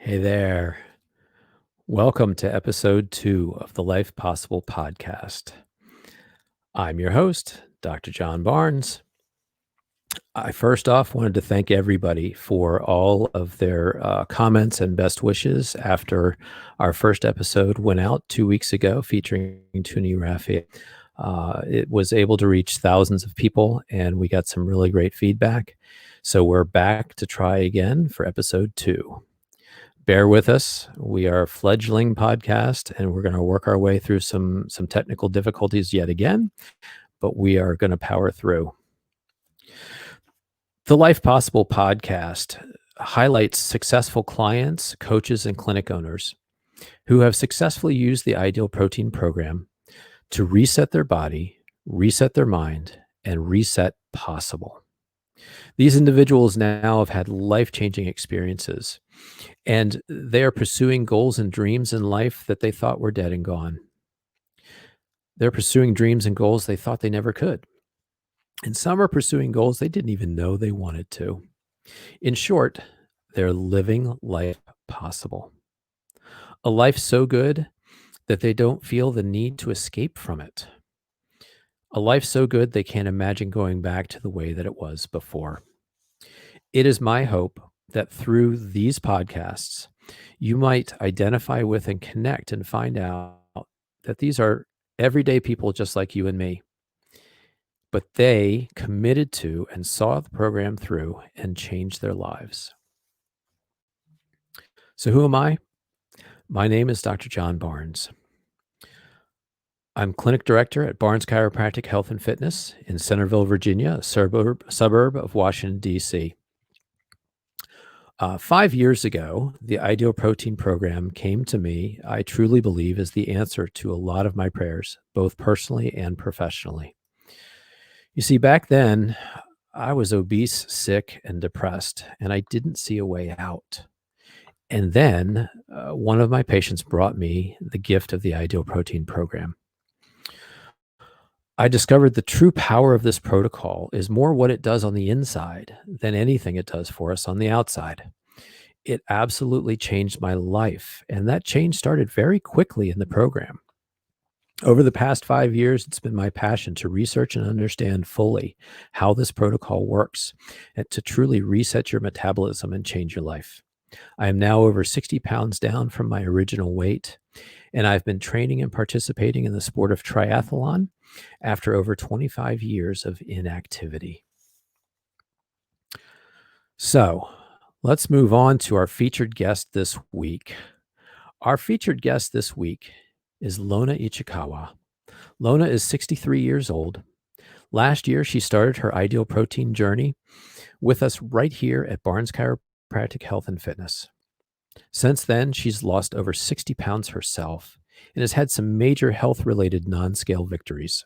Hey there. Welcome to episode 2 of the Life Possible podcast. I'm your host, Dr. John Barnes. I first off wanted to thank everybody for all of their comments and best wishes after our first episode went out 2 weeks ago featuring Tuni Raphael. It was able to reach thousands of people and we got some really great feedback. So we're back to try again for episode 2. Bear with us. We are a fledgling podcast, and we're going to work our way through some technical difficulties yet again, but we are going to power through. The Life Possible podcast highlights successful clients, coaches, and clinic owners who have successfully used the Ideal Protein program to reset their body, reset their mind, and reset possible. These individuals now have had life-changing experiences, and they are pursuing goals and dreams in life that they thought were dead and gone. They're pursuing dreams and goals they thought they never could. And some are pursuing goals they didn't even know they wanted to. In short, they're living life possible. A life so good that they don't feel the need to escape from it. A life so good they can't imagine going back to the way that it was before. It is my hope that through these podcasts, you might identify with and connect and find out that these are everyday people just like you and me, but they committed to and saw the program through and changed their lives. So who am I? My name is Dr. John Barnes. I'm clinic director at Barnes Chiropractic Health and Fitness in Centerville, Virginia, a suburb of Washington, D.C. 5 years ago, the Ideal Protein program came to me, I truly believe, as the answer to a lot of my prayers, both personally and professionally. You see, back then, I was obese, sick, and depressed, and I didn't see a way out. And then one of my patients brought me the gift of the Ideal Protein program. I discovered the true power of this protocol is more what it does on the inside than anything it does for us on the outside. It absolutely changed my life, and that change started very quickly in the program. Over the past 5 years, it's been my passion to research and understand fully how this protocol works and to truly reset your metabolism and change your life. I am now over 60 pounds down from my original weight, and I've been training and participating in the sport of triathlon after over 25 years of inactivity. So let's move on to our featured guest this week. Our featured guest this week is Lona Ichikawa. Lona is 63 years old. Last year, she started her Ideal Protein journey with us right here at Barnes Chiropractic Health and Fitness. Since then, she's lost over 60 pounds herself and has had some major health-related Nonscale victories.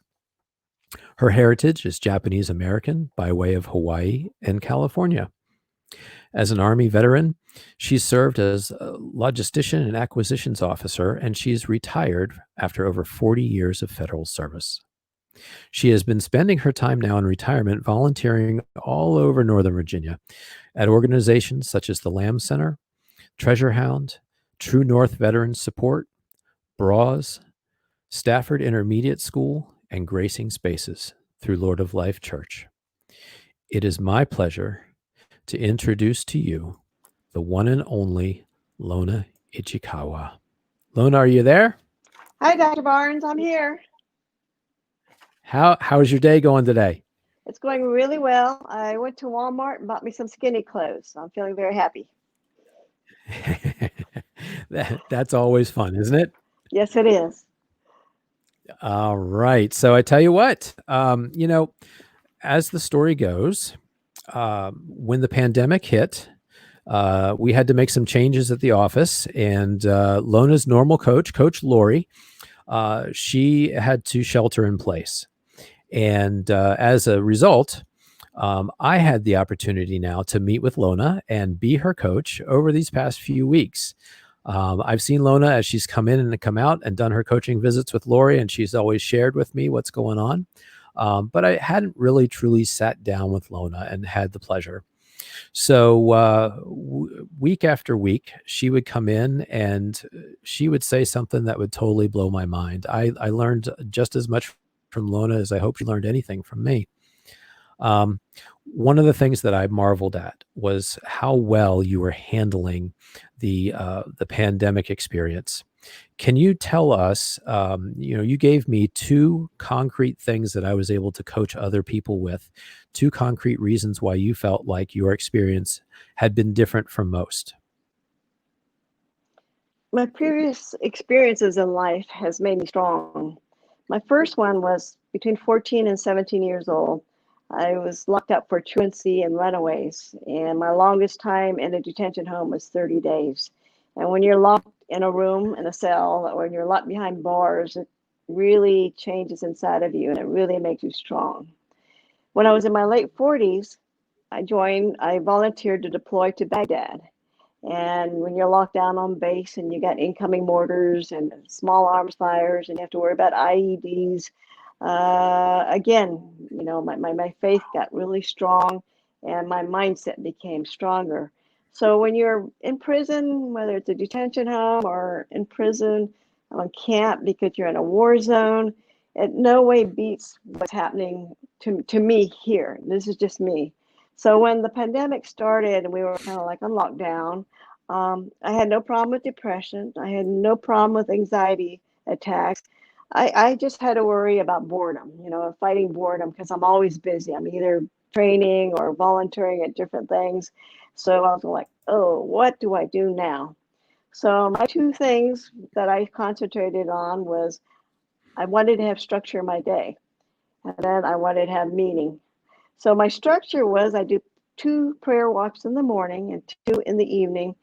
Her heritage is Japanese American by way of Hawaii and California. As an Army veteran, she's served as a logistician and acquisitions officer, and she's retired after over 40 years of federal service. She has been spending her time now in retirement volunteering all over Northern Virginia at organizations such as the Lamb Center, Treasure Hound, True North Veterans Support, BRAWS, Stafford Intermediate School, and Gracing Spaces through Lord of Life Church. It is my pleasure to introduce to you the one and only Lona Ichikawa. Lona, are you there? Hi, Dr. Barnes. I'm here. How's your day going today? It's going really well. I went to Walmart and bought me some skinny clothes. So I'm feeling very happy. That's always fun, isn't it? Yes, it is. All right. So I tell you what, as the story goes, when the pandemic hit, we had to make some changes at the office, and Lona's normal coach, Coach Lori, she had to shelter in place. And as a result, I had the opportunity now to meet with Lona and be her coach over these past few weeks. I've seen Lona as she's come in and come out and done her coaching visits with Lori, and she's always shared with me what's going on. But I hadn't really truly sat down with Lona and had the pleasure. So week after week, she would come in and she would say something that would totally blow my mind. I learned just as much from Lona as I hope she learned anything from me. Um, one of the things that I marveled at was how well you were handling the pandemic experience. Can you tell us, you gave me two concrete things that I was able to coach other people with, two concrete reasons why you felt like your experience had been different from most. My previous experiences in life has made me strong. My first one was between 14 and 17 years old. I was locked up for truancy and runaways, and my longest time in a detention home was 30 days. And when you're locked in a room, in a cell, or when you're locked behind bars, it really changes inside of you and it really makes you strong. When I was in my late 40s, I volunteered to deploy to Baghdad. And when you're locked down on base and you got incoming mortars and small arms fires and you have to worry about IEDs, again, my faith got really strong and my mindset became stronger. So when you're in prison, whether it's a detention home or in prison on camp because you're in a war zone, it no way beats what's happening to me here. This is just me. So when the pandemic started and we were kind of like on lockdown, I had no problem with depression. I had no problem with anxiety attacks. I just had to worry about boredom, fighting boredom because I'm always busy. I'm either training or volunteering at different things. So I was like, oh, what do I do now? So my two things that I concentrated on was I wanted to have structure in my day, and then I wanted to have meaning. So my structure was I do two prayer walks in the morning and two in the evening,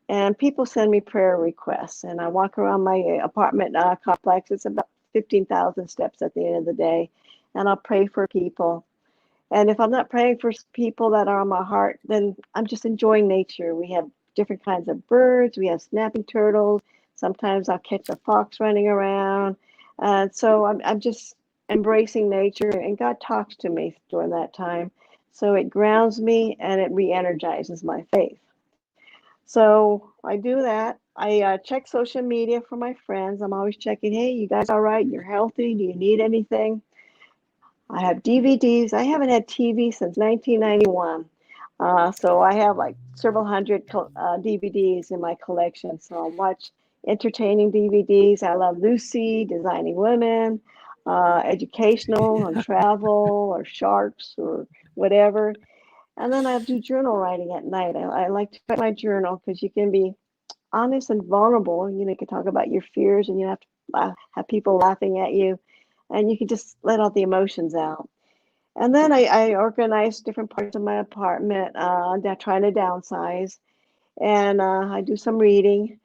and people send me prayer requests, and I walk around my apartment complex. It's about 15,000 steps at the end of the day, and I'll pray for people. And if I'm not praying for people that are on my heart, then I'm just enjoying nature. We have different kinds of birds. We have snapping turtles. Sometimes I'll catch a fox running around. So I'm just embracing nature, and God talks to me during that time. So it grounds me and it re energizes my faith. So I do that. I check social media for my friends. I'm always checking, hey, you guys all right? You're healthy? Do you need anything? I have DVDs. I haven't had TV since 1991. So I have like several hundred DVDs in my collection. So I'll watch entertaining DVDs. I love Lucy, Designing Women, educational on travel or sharks or whatever. And then I do journal writing at night. I like to write my journal because you can be honest and vulnerable. You can talk about your fears and you have to have people laughing at you and you can just let all the emotions out. And then I organize different parts of my apartment, trying to downsize, and I do some reading.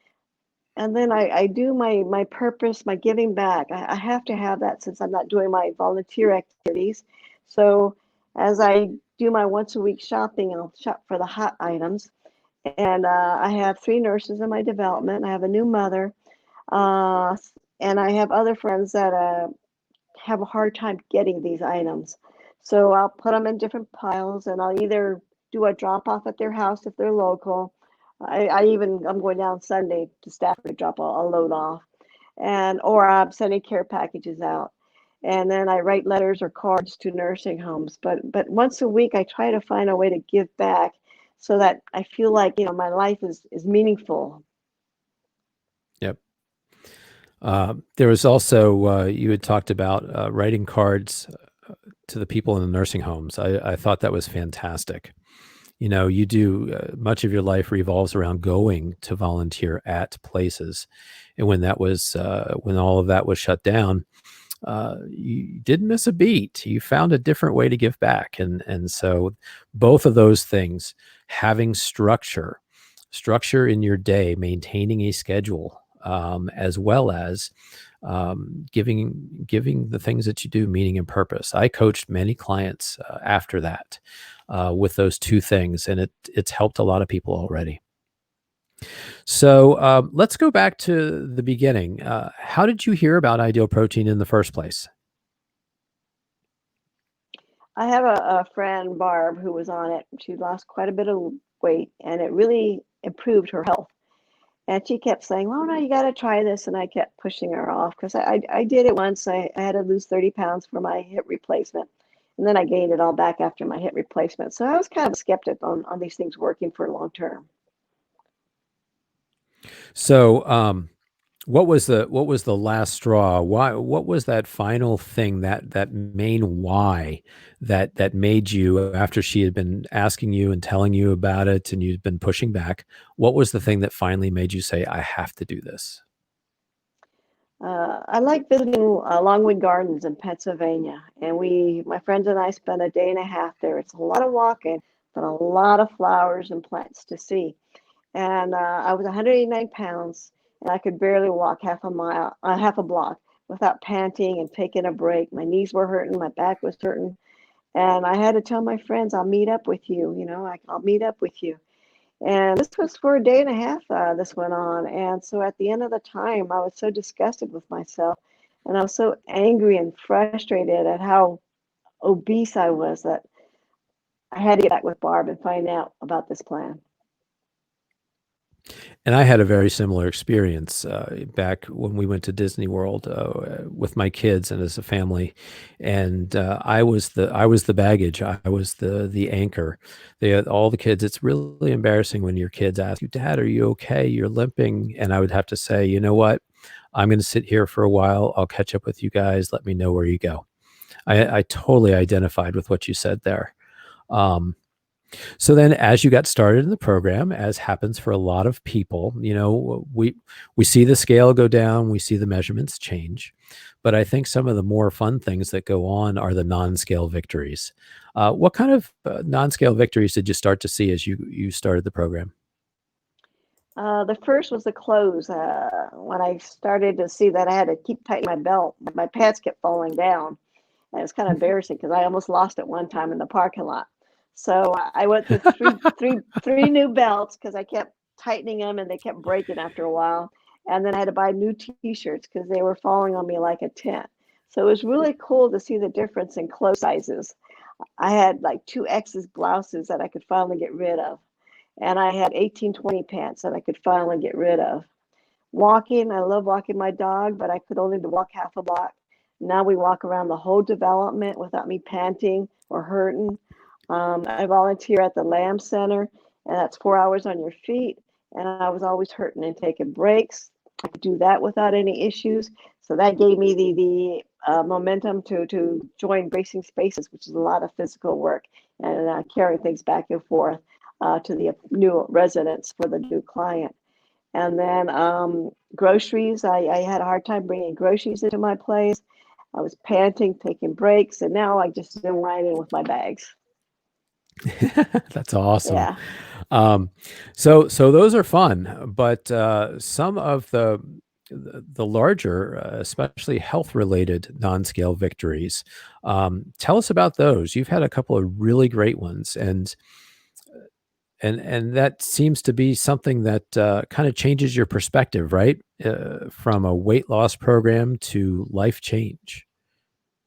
And then I do my purpose, my giving back. I have to have that since I'm not doing my volunteer activities. So as I do my once a week shopping, I'll shop for the hot items. And I have three nurses in my development. I have a new mother, uh, and I have other friends that have a hard time getting these items. So I'll put them in different piles and I'll either do a drop off at their house if they're local. I'm going down Sunday to Stafford to drop a load off, and or I'm sending care packages out. And then I write letters or cards to nursing homes. But once a week I try to find a way to give back so that I feel like, my life is meaningful. Yep. There was also, you had talked about writing cards to the people in the nursing homes. I thought that was fantastic. You do much of your life revolves around going to volunteer at places. And when when all of that was shut down, you didn't miss a beat. You found a different way to give back. And so both of those things, having structure in your day, maintaining a schedule, as well as giving the things that you do meaning and purpose. I coached many clients after that with those two things, and it's helped a lot of people already. So let's go back to the beginning. How did you hear about Ideal Protein in the first place? I have a friend, Barb, who was on it. She lost quite a bit of weight, and it really improved her health. And she kept saying, "Lona, you got to try this." And I kept pushing her off because I did it once. I had to lose 30 pounds for my hip replacement. And then I gained it all back after my hip replacement. So I was kind of a skeptic on these things working for long term. So, what was the last straw? Why? What was that final thing, that main why that made you, after she had been asking you and telling you about it, and you'd been pushing back? What was the thing that finally made you say, "I have to do this"? I like visiting Longwood Gardens in Pennsylvania, and my friends and I, spent a day and a half there. It's a lot of walking, but a lot of flowers and plants to see. And I was 189 pounds, and I could barely walk half a block without panting and taking a break. My knees were hurting, my back was hurting, and I had to tell my friends, "I'll meet up with you. I'll meet up with you." And this was for a day and a half. This went on, and so at the end of the time, I was so disgusted with myself, and I was so angry and frustrated at how obese I was that I had to get back with Barb and find out about this plan. And I had a very similar experience back when we went to Disney World with my kids and as a family, and I was the baggage. I was the anchor. They had all the kids. It's really embarrassing when your kids ask you, "Dad, are you okay? You're limping," and I would have to say, "You know what? I'm going to sit here for a while. I'll catch up with you guys. Let me know where you go." I totally identified with what you said there. Um, so then, as you got started in the program, as happens for a lot of people, we see the scale go down, we see the measurements change, but I think some of the more fun things that go on are the non-scale victories. What kind of non-scale victories did you start to see as you started the program? The first was the clothes. When I started to see that I had to keep tightening my belt, my pants kept falling down. And it's kind of embarrassing because I almost lost it one time in the parking lot. So I went through three new belts because I kept tightening them and they kept breaking after a while. And then I had to buy new T-shirts because they were falling on me like a tent. So it was really cool to see the difference in clothes sizes. I had like two X's blouses that I could finally get rid of, and I had 1820 pants that I could finally get rid of. Walking, I love walking my dog, but I could only walk half a block. Now we walk around the whole development without me panting or hurting. I volunteer at the Lamb Center, and that's 4 hours on your feet. And I was always hurting and taking breaks. I could do that without any issues. So that gave me the momentum to join Bracing Spaces, which is a lot of physical work and carrying things back and forth to the new residents for the new client. And then groceries, I had a hard time bringing groceries into my place. I was panting, taking breaks, and now I just zoom right in with my bags. That's awesome. Yeah. Um, so those are fun, but some of the larger, especially health related non-scale victories. Tell us about those. You've had a couple of really great ones, and that seems to be something that kind of changes your perspective, right? From a weight loss program to life change.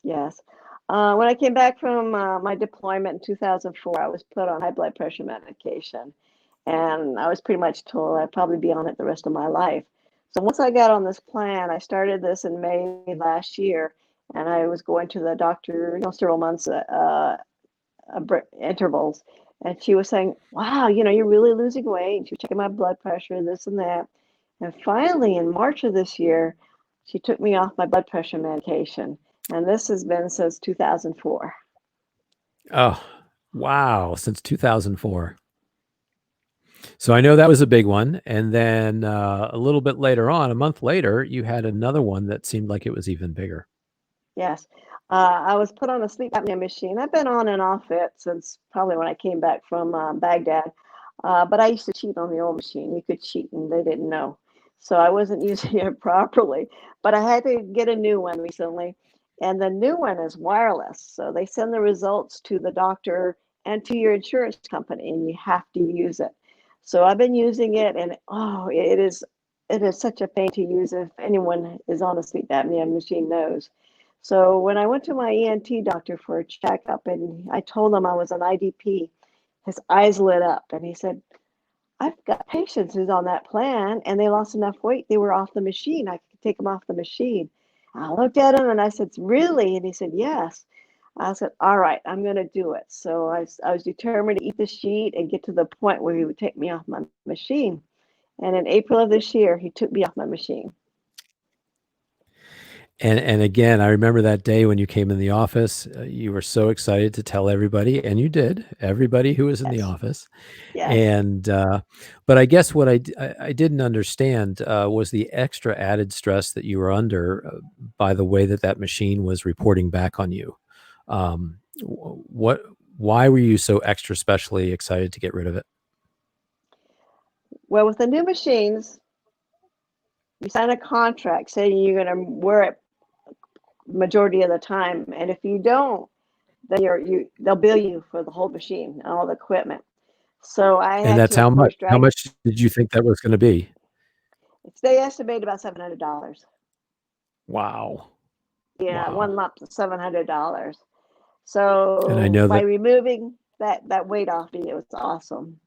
Yes. When I came back from my deployment in 2004, I was put on high blood pressure medication. And I was pretty much told I'd probably be on it the rest of my life. So once I got on this plan, I started this in May last year, and I was going to the doctor, several months intervals. And she was saying, "Wow, you're really losing weight." She was checking my blood pressure, this and that. And finally, in March of this year, she took me off my blood pressure medication. And this has been since 2004. Oh, wow! Since 2004. So I know that was a big one, and then a little bit later on, a month later, you had another one that seemed like it was even bigger. Yes. I was put on a sleep apnea machine. I've been on and off it since probably when I came back from Baghdad. But I used to cheat on the old machine. You could cheat and they didn't know. So I wasn't using it properly. But I had to get a new one recently. And the new one is wireless. So they send the results to the doctor and to your insurance company, and you have to use it. So I've been using it, and oh, it is such a pain to use. If anyone is on a sleep apnea machine knows. So when I went to my ENT doctor for a checkup and I told him I was an IDP, his eyes lit up and he said, I've got patients who's on that plan and they lost enough weight, they were off the machine. I could take them off the machine. I looked at him and I said, really? And he said, yes. I said, all right, I'm going to do it. So I was determined to eat the sheet and get to the point where he would take me off my machine. And in April of this year, he took me off my machine. And again, I remember that day when you came in the office, you were so excited to tell everybody, and you did, everybody who was in the Yes. office. Yes. And, but I guess what I didn't understand was the extra added stress that you were under by the way that that machine was reporting back on you. Why were you so extra specially excited to get rid of it? Well, with the new machines, you sign a contract saying you're going to wear it majority of the time. And if you don't, then they'll bill you for the whole machine and all the equipment. So I And had that's to, of how much? course, How drag. much did you think that was going to be? They estimate about $700. Wow. Yeah, Wow. one lump $700. And I So know by that, removing that weight off me, it was awesome.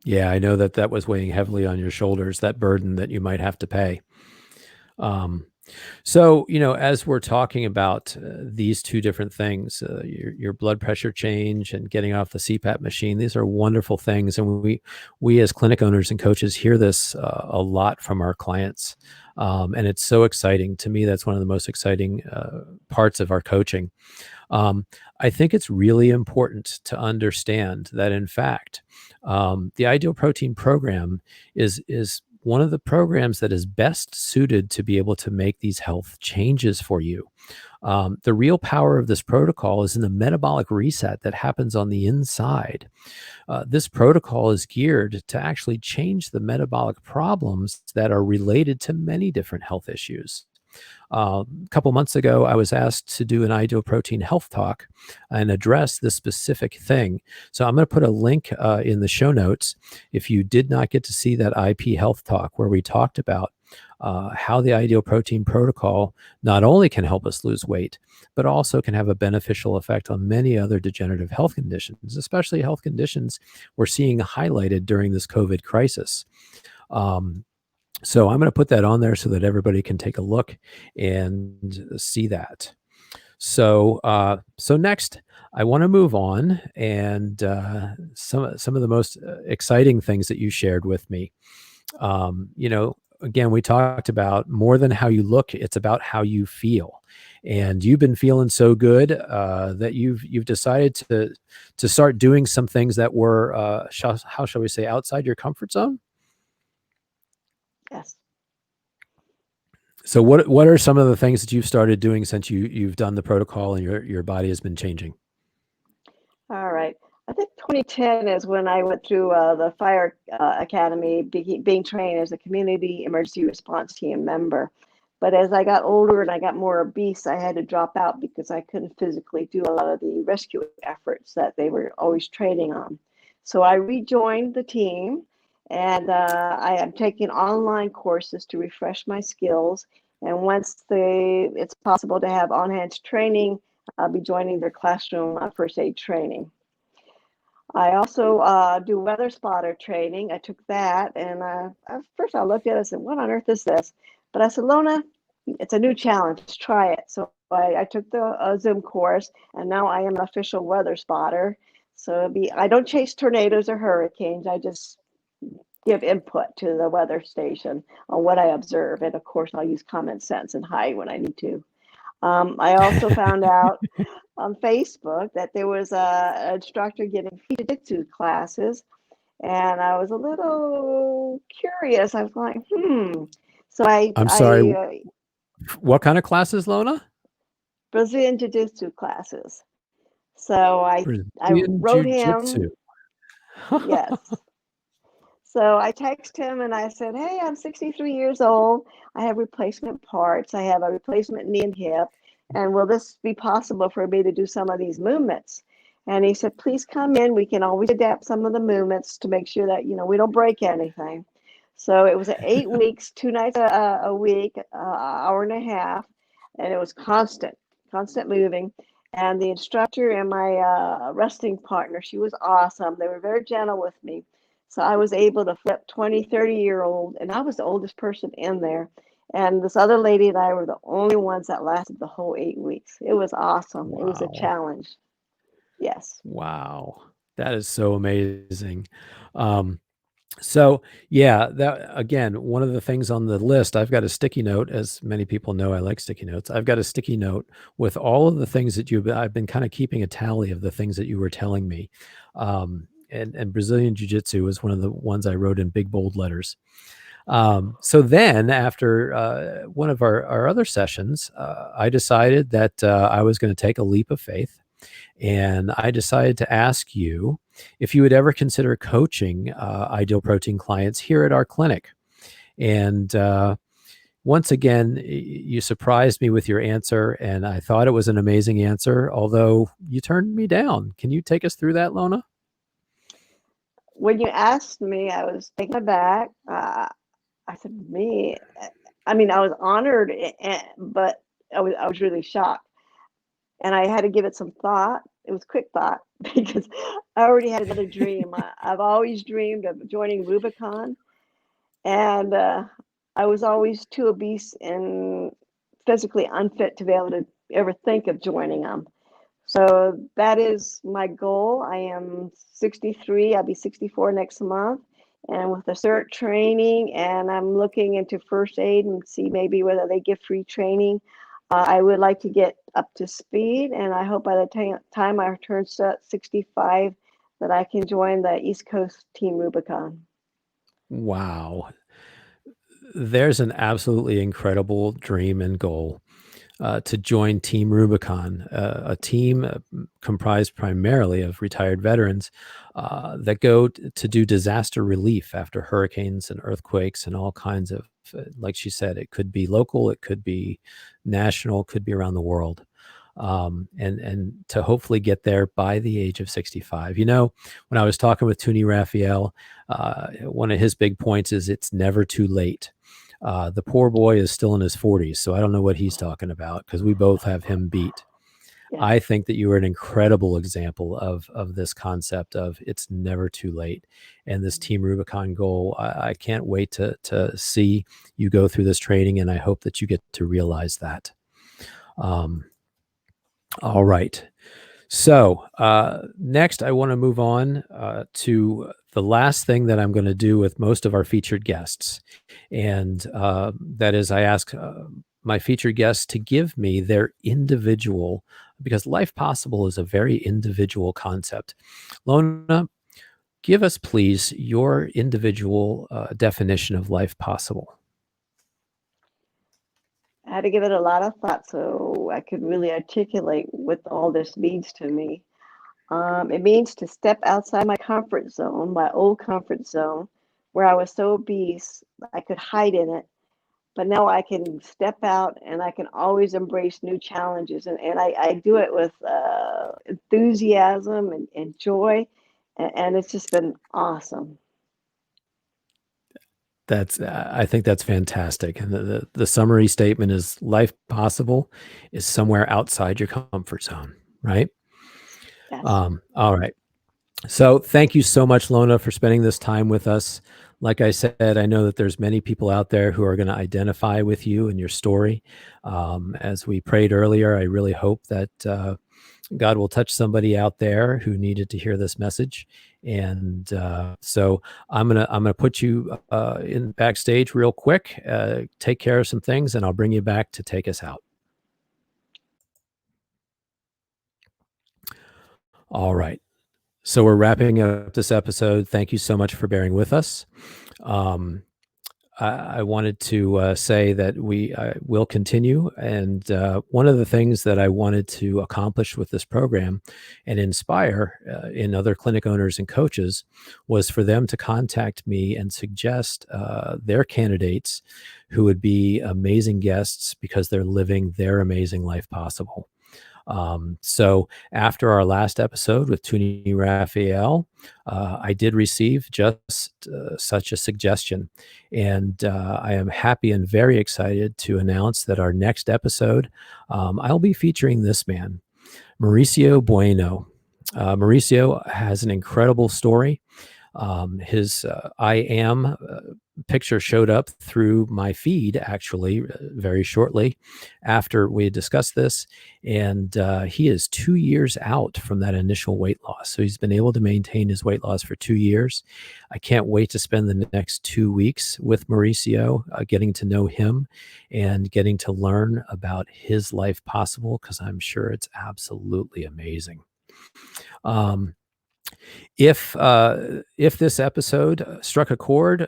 yeah, I know that that was weighing heavily on your shoulders, that burden that you might have to pay. Um, So, as we're talking about these two different things, your blood pressure change and getting off the CPAP machine, these are wonderful things, and we as clinic owners and coaches hear this a lot from our clients, and it's so exciting to me. That's one of the most exciting parts of our coaching. Um, I think it's really important to understand that, in fact, the Ideal Protein Program is one of the programs that is best suited to be able to make these health changes for you. The real power of this protocol is in the metabolic reset that happens on the inside. This protocol is geared to actually change the metabolic problems that are related to many different health issues. A couple months ago, I was asked to do an Ideal Protein health talk and address this specific thing. So I'm going to put a link in the show notes. If you did not get to see that IP health talk where we talked about how the Ideal Protein protocol not only can help us lose weight, but also can have a beneficial effect on many other degenerative health conditions, especially health conditions we're seeing highlighted during this COVID crisis. Um, so I'm going to put that on there so that everybody can take a look and see that. So next, I want to move on and some of the most exciting things that you shared with me. Again, we talked about more than how you look; it's about how you feel. And you've been feeling so good that you've decided to start doing some things that were how shall we say outside your comfort zone. Yes. So what are some of the things that you've started doing since you've done the protocol and your body has been changing? All right. I think 2010 is when I went through the fire academy, being trained as a community emergency response team member. But as I got older and I got more obese, I had to drop out because I couldn't physically do a lot of the rescue efforts that they were always training on. So I rejoined the team, and I am taking online courses to refresh my skills. And once it's possible to have on-hands training, I'll be joining their classroom first aid training. I also do weather spotter training. I took that, and first I looked at it and said, "What on earth is this?" But I said, "Lona, it's a new challenge. Try it." So I took the Zoom course, and now I am an official weather spotter. So I don't chase tornadoes or hurricanes. I just give input to the weather station on what I observe, and of course I'll use common sense and hide when I need to. I also found out on Facebook that there was an instructor giving jiu-jitsu classes, and I was a little curious. I was like, So I'm sorry. What kind of classes, Lona? Brazilian jiu-jitsu classes. So I Brazilian wrote him, jiu-jitsu. yes. So I texted him and I said, "Hey, I'm 63 years old. I have replacement parts. I have a replacement knee and hip. And will this be possible for me to do some of these movements?" And he said, "Please come in. We can always adapt some of the movements to make sure that, we don't break anything." So it was 8 weeks, 2 nights a week, hour and a half. and it was constant moving. And the instructor and my wrestling partner, she was awesome. They were very gentle with me. So I was able to flip 20, 30-year-old, and I was the oldest person in there. And this other lady and I were the only ones that lasted the whole 8 weeks. It was awesome. It was a Wow. challenge. Yes. Wow. That is so amazing. Um, So yeah, that again, one of the things on the list, I've got a sticky note, as many people know, I like sticky notes. I've got a sticky note with all of the things that I've been kind of keeping a tally of the things that you were telling me. And Brazilian Jiu-Jitsu was one of the ones I wrote in big bold letters. So then after one of our other sessions, I decided that I was going to take a leap of faith. And I decided to ask you if you would ever consider coaching Ideal Protein clients here at our clinic. And once again, you surprised me with your answer, and I thought it was an amazing answer, although you turned me down. Can you take us through that, Lona? When you asked me, I was taken aback. I said, me. I mean, I was honored, but I was really shocked. And I had to give it some thought. It was quick thought because I already had another dream. I've always dreamed of joining Rubicon, and I was always too obese and physically unfit to be able to ever think of joining them. So that is my goal. I am 63. I'll be 64 next month. And with the CERT training, and I'm looking into first aid and see maybe whether they give free training. I would like to get up to speed, and I hope by the time I turn 65 that I can join the East Coast Team Rubicon. Wow. There's an absolutely incredible dream and goal. To join Team Rubicon, a team comprised primarily of retired veterans that go to do disaster relief after hurricanes and earthquakes and all kinds of, like she said, it could be local, it could be national, it could be around the world. And to hopefully get there by the age of 65. You know, when I was talking with Tuni Raphael, one of his big points is it's never too late. The poor boy is still in his 40s, so I don't know what he's talking about because we both have him beat. Yes. I think that you are an incredible example of this concept of it's never too late. And this Team Rubicon goal, I can't wait to see you go through this training, and I hope that you get to realize that. All right. So next, I want to move on to the last thing that I'm going to do with most of our featured guests. And that is I ask my featured guests to give me their individual, because life possible is a very individual concept. Lona, give us, please, your individual definition of life possible. I had to give it a lot of thought so I could really articulate what all this means to me. It means to step outside my comfort zone, my old comfort zone, where I was so obese I could hide in it. But now I can step out and I can always embrace new challenges. And I do it with enthusiasm and joy. And it's just been awesome. I think that's fantastic. And the summary statement is life possible is somewhere outside your comfort zone, right? Yes. All right. So thank you so much, Lona, for spending this time with us. Like I said, I know that there's many people out there who are going to identify with you and your story. As we prayed earlier, I really hope that God will touch somebody out there who needed to hear this message. And so I'm gonna put you in backstage real quick, take care of some things, and I'll bring you back to take us out. All right. So we're wrapping up this episode. Thank you so much for bearing with us. I wanted to say that we will continue. And one of the things that I wanted to accomplish with this program and inspire in other clinic owners and coaches was for them to contact me and suggest their candidates who would be amazing guests because they're living their amazing life possible. So after our last episode with Tuni Raphael, I did receive just such a suggestion. And I am happy and very excited to announce that our next episode, I'll be featuring this man, Mauricio Bueno. Mauricio has an incredible story. His I am picture showed up through my feed actually very shortly after we had discussed this. And he is 2 years out from that initial weight loss. So he's been able to maintain his weight loss for 2 years. I can't wait to spend the next 2 weeks with Mauricio, getting to know him and getting to learn about his life possible, because I'm sure it's absolutely amazing. If this episode struck a chord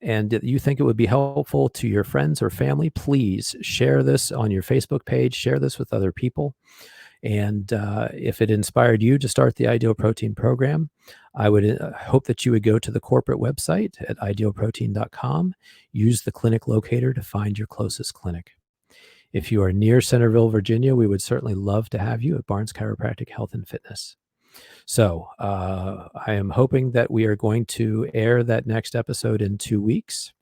and you think it would be helpful to your friends or family, please share this on your Facebook page, share this with other people. And if it inspired you to start the Ideal Protein program, I would hope that you would go to the corporate website at idealprotein.com, use the clinic locator to find your closest clinic. If you are near Centerville, Virginia, we would certainly love to have you at Barnes Chiropractic Health and Fitness. So I am hoping that we are going to air that next episode in 2 weeks.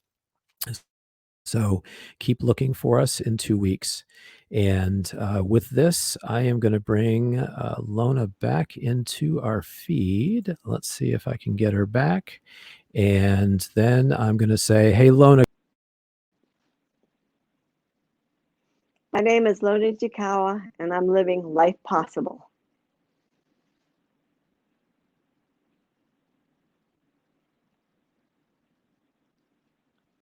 So keep looking for us in 2 weeks. And with this, I am going to bring Lona back into our feed. Let's see if I can get her back. And then I'm going to say, hey, Lona. My name is Lona Ichikawa, and I'm living life possible.